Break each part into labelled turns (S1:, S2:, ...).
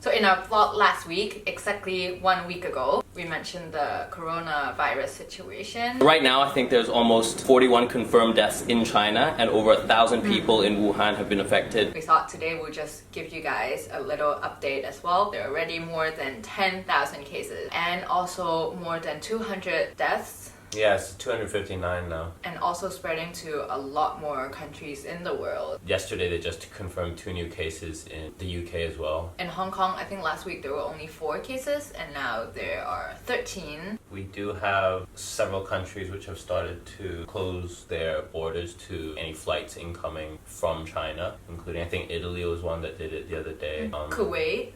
S1: So in our vlog last week, exactly 1 week ago, we mentioned the coronavirus situation.
S2: Right now, I think there's almost 41 confirmed deaths in China and over 1,000 people in Wuhan have been affected.
S1: We thought today we'll just give you guys a little update as well. There are already more than 10,000 cases and also more than 200 deaths.
S3: Yeah, it's 259 now.
S1: And also spreading to a lot more countries in the world.
S3: Yesterday they just confirmed 2 new cases in the UK as well.
S1: In Hong Kong, I think last week there were only 4 cases and now there are 13.
S3: We do have several countries which have started to close their borders to any flights incoming from China, including I think Italy was one that did it the other day.
S1: Kuwait,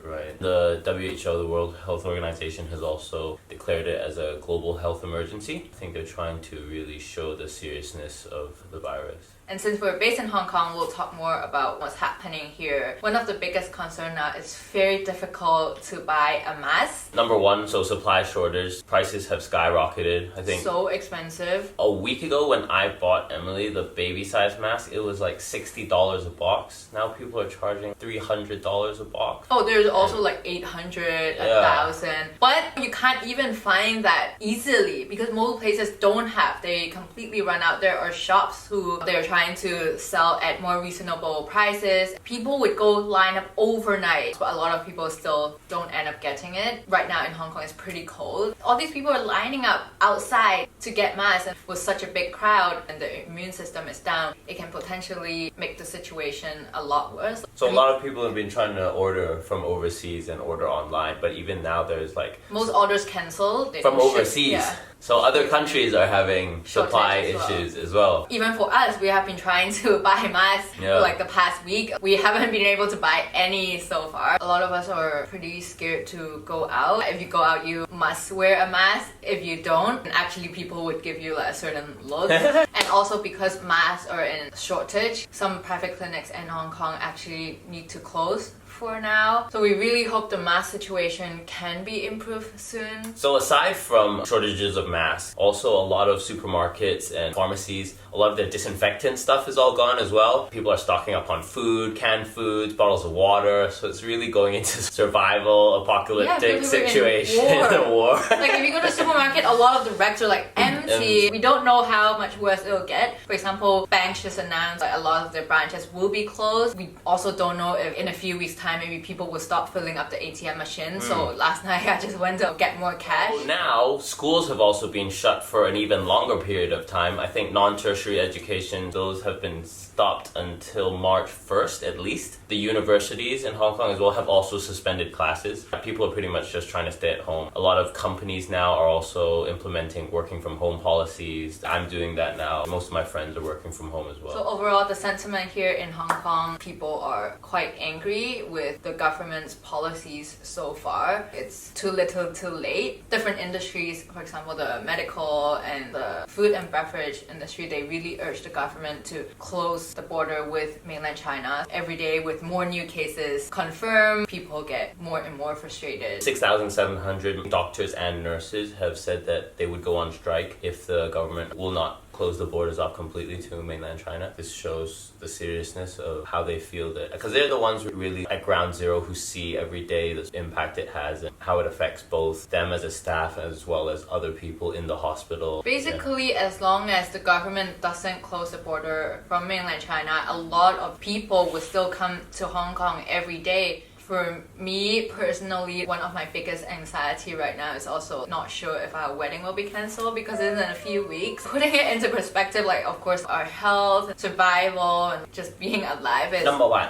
S3: right. The WHO, the World Health Organization, has also declared it as a global health emergency. I think they're trying to really show the seriousness of the virus.
S1: And since we're based in Hong Kong, we'll talk more about what's happening here. One of the biggest concerns now is very difficult to buy a mask.
S3: Number one, so supply shortage. Prices have skyrocketed, I think.
S1: So expensive.
S3: A week ago when I bought Emily the baby size mask, it was like $60 a box. Now people are charging $300 a box.
S1: Oh, there's also like 800, 1,000. But you can't even find that easily because most places don't have. They completely run out. There are shops who they're trying to sell at more reasonable prices. People would go line up overnight, but a lot of people still don't end up getting it. Right now in Hong Kong, it's pretty cold. All these people are lining up outside to get masks, and with such a big crowd and the immune system is down, it can potentially make the situation a lot worse.
S3: So a lot of people have been trying to order from overseas and order online, but even now there's like...
S1: most orders cancelled.
S3: From overseas. Yeah. So other countries are having supply issues as well.
S1: Even for us, we have been trying to buy masks for like the past week. We haven't been able to buy any so far. A lot of us are pretty scared to go out. If you go out, you must wear a mask. If you don't, actually people would give you like a certain look. And also because masks are in shortage, some private clinics in Hong Kong actually need to close for now. So we really hope the mask situation can be improved soon.
S3: So aside from shortages of masks, also a lot of supermarkets and pharmacies, a lot of their disinfectant stuff is all gone as well. People are stocking up on food, canned foods, bottles of water. So it's really going into survival, apocalyptic situation. War.
S1: Like if you go to the supermarket, a lot of the racks are like empty. We don't know how much worse it'll get. For example, banks just announced like a lot of their branches will be closed. We also don't know if in a few weeks' time maybe people will stop filling up the ATM machine. So last night I just went to get more cash.
S3: Now schools have also been shut for an even longer period of time. I think non-tertiary education, those have been stopped until March 1st at least. The universities in Hong Kong as well have also suspended classes. People are pretty much just trying to stay at home. A lot of companies now are also implementing working from home policies. I'm doing that now. Most of my friends are working from home as well.
S1: So overall, the sentiment here in Hong Kong, people are quite angry with the government's policies so far. It's too little too late. Different industries, for example, the medical and the food and beverage industry, they really urge the government to close the border with mainland China. Every day with more new cases confirmed, people get more and more frustrated.
S3: 6,700 doctors and nurses have said that they would go on strike if the government will not close the borders off completely to mainland China. This shows the seriousness of how they feel that, because they're the ones really at ground zero who see every day the impact it has and how it affects both them as a staff as well as other people in the hospital.
S1: Basically, as long as the government doesn't close the border from mainland China, a lot of people will still come to Hong Kong every day. For me personally, one of my biggest anxiety right now is also not sure if our wedding will be cancelled because it's in a few weeks. Putting it into perspective, like of course our health, survival, and just being alive is
S3: number one.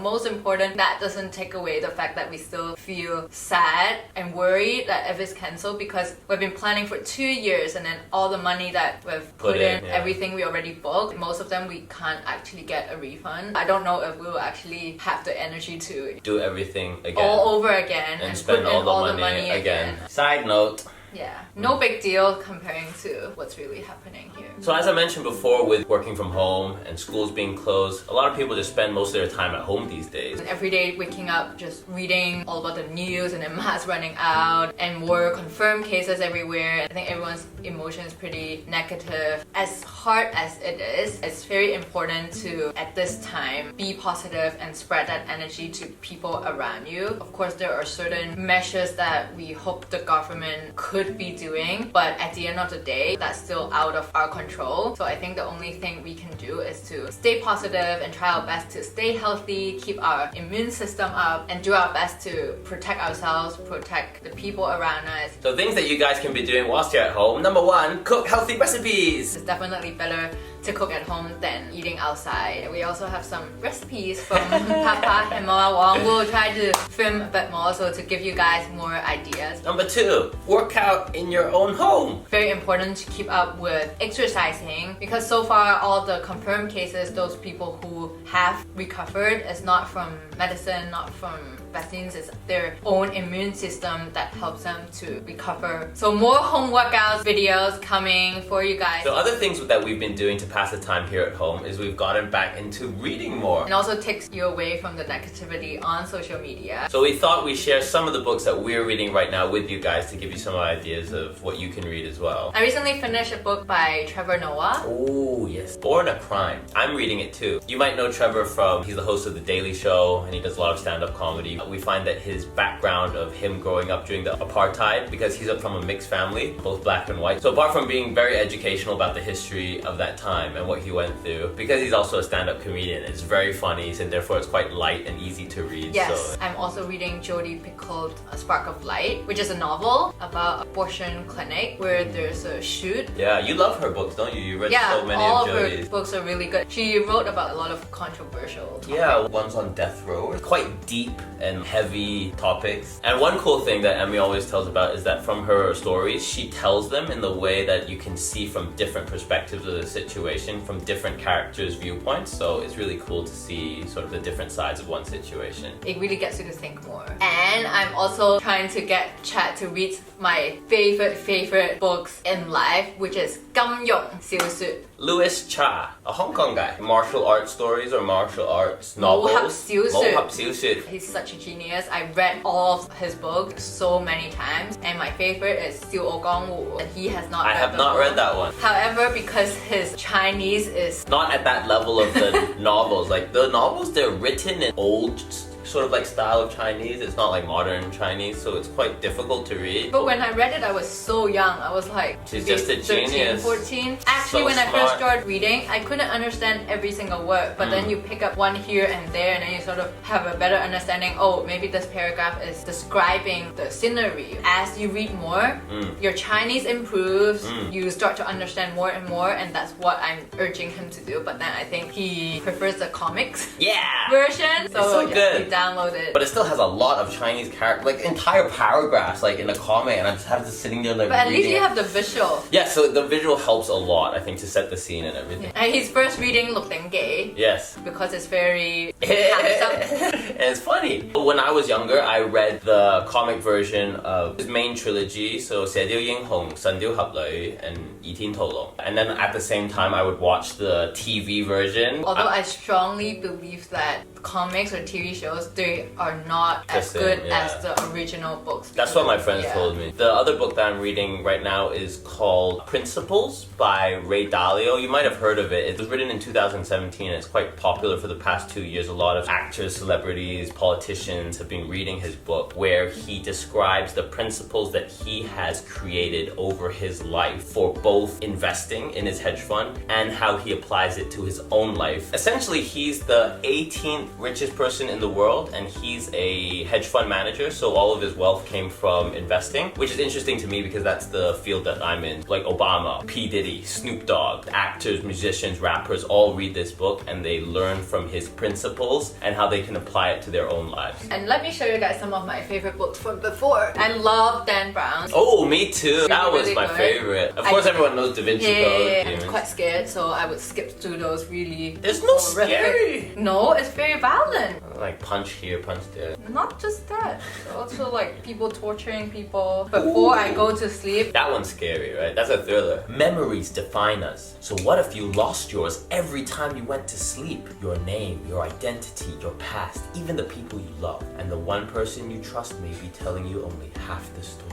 S1: Most important. That doesn't take away the fact that we still feel sad and worried that if it's cancelled because we've been planning for 2 years and then all the money that we've put in, everything we already booked, most of them we can't actually get a refund. I don't know if we will actually have the energy to
S3: do everything again
S1: all over again
S3: and spend all the money again. Side note,
S1: Yeah, no big deal comparing to what's really happening here.
S3: So as I mentioned before, with working from home and schools being closed, a lot of people just spend most of their time at home these days.
S1: Every day waking up, just reading all about the news and then masks running out and more confirmed cases everywhere. I think everyone's emotion is pretty negative. As hard as it is, it's very important to, at this time, be positive and spread that energy to people around you. Of course, there are certain measures that we hope the government could be doing, but at the end of the day, that's still out of our control. So I think the only thing we can do is to stay positive and try our best to stay healthy, keep our immune system up, and do our best to protect ourselves, protect the people around us.
S3: So things that you guys can be doing whilst you're at home. Number one, cook healthy recipes.
S1: It's definitely better to cook at home than eating outside. We also have some recipes from Papa and Mama Wong. We'll try to film a bit more so to give you guys more ideas.
S3: Number two, work out in your own home.
S1: Very important to keep up with exercising because so far all the confirmed cases, those people who have recovered, is not from medicine, not from vaccines, it's their own immune system that helps them to recover. So more home workouts videos coming for you guys.
S3: So other things that we've been doing to pass the time here at home is we've gotten back into reading more.
S1: And also takes you away from the negativity on social media.
S3: So we thought we'd share some of the books that we're reading right now with you guys to give you some ideas of what you can read as well.
S1: I recently finished a book by Trevor Noah.
S3: Oh yes, Born a Crime. I'm reading it too. You might know Trevor from, he's the host of The Daily Show and he does a lot of stand-up comedy. We find that his background of him growing up during the apartheid, because he's up from a mixed family, both black and white. So apart from being very educational about the history of that time and what he went through, because he's also a stand-up comedian, it's very funny and therefore it's quite light and easy to read.
S1: Yes,
S3: so.
S1: I'm also reading Jodie Picoult's A Spark of Light, which is a novel about abortion clinic where there's a shoot.
S3: Yeah, you love her books, don't you? You read so many
S1: all
S3: of
S1: of
S3: Jodie's.
S1: her books are really good. She wrote about a lot of controversial topics.
S3: Yeah, one's on death row. Quite deep and heavy topics. And one cool thing that Emmy always tells about is that from her stories, she tells them in the way that you can see from different perspectives of the situation, from different characters' viewpoints. So it's really cool to see sort of the different sides of one situation.
S1: It really gets you to think more. And I'm also trying to get Chad to read my favorite books in life, which is 金庸小說.
S3: Louis Cha, a Hong Kong guy. Martial arts stories or martial arts novels.
S1: 武俠小說.
S3: 武俠小說.
S1: He's such a genius. I read all of his books so many times, and my favorite is 笑傲江湖. And he has not
S3: I have not read that one.
S1: However, because his Chinese is
S3: not at that level of the novels. Like the novels, they're written in old sort of like style of Chinese. It's not like modern Chinese, so it's quite difficult to read.
S1: But when I read it, I was so young. I was like
S3: She's just a
S1: 13,
S3: genius.
S1: 14. Actually,
S3: So
S1: when I
S3: smart.
S1: first started reading, I couldn't understand every single word. But then you pick up one here and there, and then you sort of have a better understanding. Oh, maybe this paragraph is describing the scenery. As you read more, your Chinese improves. You start to understand more and more, and that's what I'm urging him to do. But then I think he prefers the comics
S3: Yeah!
S1: version.
S3: so
S1: yeah,
S3: good.
S1: he downloaded.
S3: But it still has a lot of Chinese characters, like entire paragraphs, like in a comic, and I just have to sitting there like
S1: But at
S3: reading
S1: least you
S3: it.
S1: have the visual.
S3: Yeah, so the visual helps a lot, I think, to set the scene and everything.
S1: And his first reading looked gay
S3: Yes.
S1: because it's very handsome.
S3: And it's funny. When I was younger, I read the comic version of his main trilogy, so 射雕英雄, 神雕俠侶, and 倚天屠龍. And then at the same time, I would watch the TV version.
S1: Although I strongly believe that comics or TV shows, they are not as
S3: The
S1: good
S3: same, yeah.
S1: as the original books.
S3: That's what my friends
S1: Yeah.
S3: told me. The other book that I'm reading right now is called Principles by Ray Dalio. You might have heard of it. It was written in 2017 and it's quite popular for the past 2 years. A lot of actors, celebrities, politicians have been reading his book where he describes the principles that he has created over his life for both investing in his hedge fund and how he applies it to his own life. Essentially, he's the 18th richest person in the world and he's a hedge fund manager, so all of his wealth came from investing, which is interesting to me because that's the field that I'm in. Like Obama, P. Diddy, Snoop Dogg, actors, musicians, rappers all read this book and they learn from his principles and how they can apply it to their own lives.
S1: And let me show you guys some of my favorite books from before. I love Dan Brown.
S3: Oh, me too. That was
S1: really
S3: my
S1: good.
S3: favorite. Of course, everyone knows Da Vinci Code.
S1: I'm quite scared, so I would skip through those really.
S3: There's no
S1: horrific-
S3: scary.
S1: No, it's very violent.
S3: Like punch here, punch there.
S1: Not just that. Also like people torturing people before I go to sleep.
S3: That one's scary, right? That's a thriller. Memories define us. So what if you lost yours every time you went to sleep? Your name, your identity, your past, even the people you love. And the one person you trust may be telling you only half the story.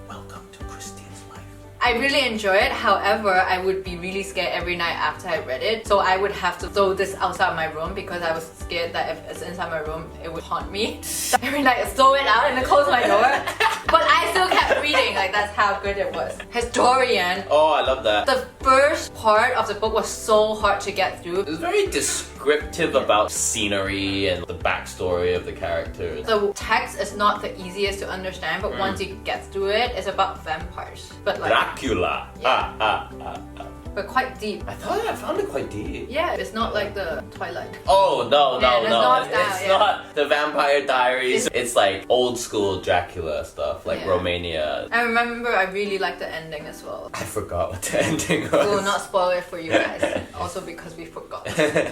S3: Welcome to Christine's life.
S1: I really enjoy it. However, I would be really scared every night after I read it. So I would have to throw this outside my room because I was scared that if it's inside my room, it would haunt me. So every night I throw it out and then close my door. But I still kept reading, like that's how good it was. Historian.
S3: Oh, I love that.
S1: The first part of the book was so hard to get through.
S3: It was very descriptive about scenery and the backstory of the characters.
S1: The text is not the easiest to understand, but once you get through it, it's about vampires. But like
S3: Dracula.
S1: Yeah. But quite deep.
S3: I found it quite deep.
S1: Yeah, it's not like the Twilight.
S3: Oh, no.
S1: It's
S3: Not the Vampire Diaries. It's like old school Dracula stuff, like
S1: Yeah.
S3: Romania.
S1: I remember I really liked the ending as well.
S3: I forgot what the ending was.
S1: We will not spoil it for you guys, also because we forgot.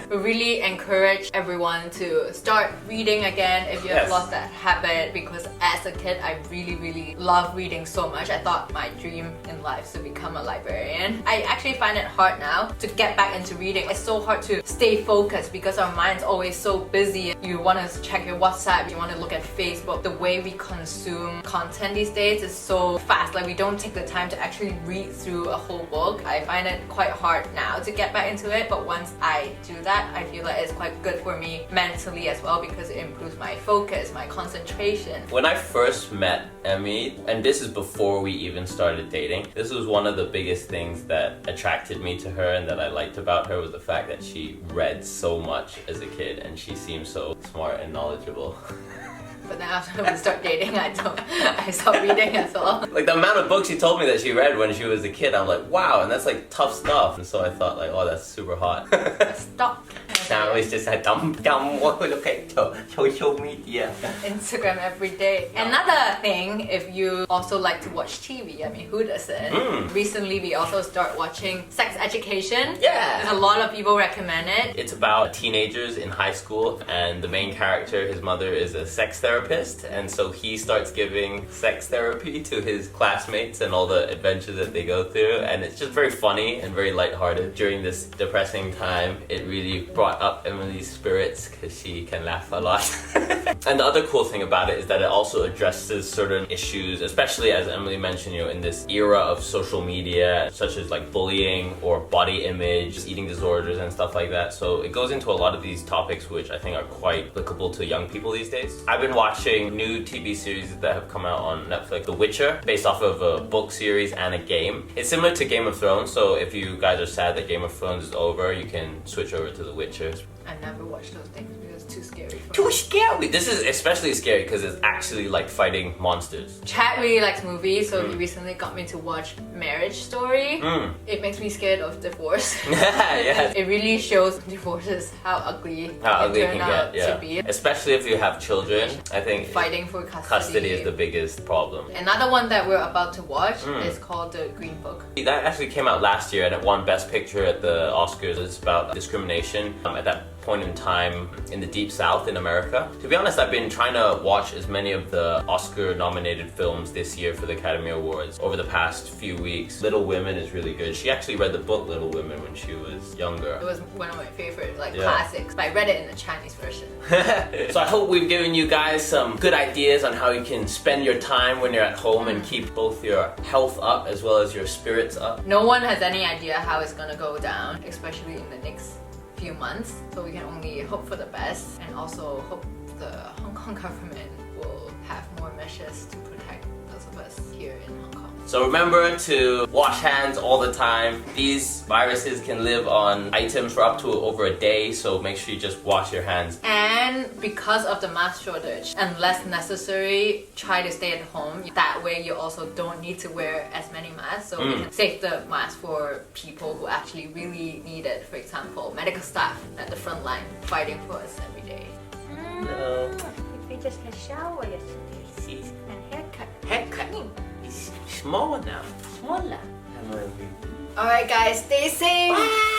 S1: We really encourage everyone to start reading again if you have
S3: Yes.
S1: lost that habit, because as a kid I really love reading so much. I thought my dream in life is to become a librarian. I actually find it hard now to get back into reading. It's so hard to stay focused because our mind's always so busy. You want to check your WhatsApp, you want to look at Facebook. The way we consume content these days is so fast. Like we don't take the time to actually read through a whole book. I find it quite hard now to get back into it, but once I do that, I feel like it's quite good for me mentally as well because it improves my focus, my concentration.
S3: When I first met Emmy, and this is before we even started dating, this was one of the biggest things that attracted me to her and that I liked about her was the fact that she read so much as a kid and she seemed so smart and knowledgeable.
S1: But then after we start dating, I stopped reading as well.
S3: Like the amount of books she told me that she read when she was a kid, I'm like, wow, and that's like tough stuff. And so I thought like, oh, that's super hot.
S1: Stop.
S3: Now it's just a dumb look at social media.
S1: Instagram every day. Another thing, if you also like to watch TV, I mean, who doesn't? Recently, we also start watching Sex Education.
S3: Yeah.
S1: A lot of people recommend it.
S3: It's about teenagers in high school, and the main character, his mother, is a sex therapist, and so he starts giving sex therapy to his classmates and all the adventures that they go through, and it's just very funny and very lighthearted. During this depressing time, it really brought up Emily's spirits because she can laugh a lot. And the other cool thing about it is that it also addresses certain issues, especially as Emily mentioned, in this era of social media, such as like bullying or body image, eating disorders and stuff like that. So it goes into a lot of these topics which I think are quite applicable to young people these days. I've been watching new TV series that have come out on Netflix. The Witcher, based off of a book series and a game. It's similar to Game of Thrones, so if you guys are sad that Game of Thrones is over, you can switch over to The Witcher.
S1: I never watched those things because it's too scary for me.
S3: Too scary! This is especially scary because it's actually like fighting monsters.
S1: Chad really likes movies, so he recently got me to watch Marriage Story. It makes me scared of divorce.
S3: Yeah.
S1: It really shows divorces how ugly it
S3: can
S1: out
S3: get,
S1: to be.
S3: Especially if you have children, I think
S1: Fighting for custody.
S3: custody is the biggest problem.
S1: Another one that we're about to watch is called The Green Book.
S3: That actually came out last year and it won Best Picture at the Oscars. It's about discrimination at that point in time in the Deep South in America. To be honest, I've been trying to watch as many of the Oscar-nominated films this year for the Academy Awards over the past few weeks. Little Women is really good. She actually read the book Little Women when she was younger.
S1: It was one of my favorite classics, but I read it in the Chinese version.
S3: So I hope we've given you guys some good ideas on how you can spend your time when you're at home and keep both your health up as well as your spirits up.
S1: No one has any idea how it's gonna go down, especially in the next few months. So we can only hope for the best and also hope the Hong Kong government will have more measures to protect those of us here in Hong Kong.
S3: So remember to wash hands all the time. These viruses can live on items for up to over a day, so make sure you just wash your hands.
S1: And because of the mask shortage, unless necessary, try to stay at home. That way you also don't need to wear as many masks, so we can save the mask for people who actually really need it. For example, medical staff at the front line fighting for us every day.
S3: No.
S4: We just had a shower yesterday and haircut.
S3: Haircut. It's smaller now.
S4: Smaller.
S1: Alright guys, stay safe!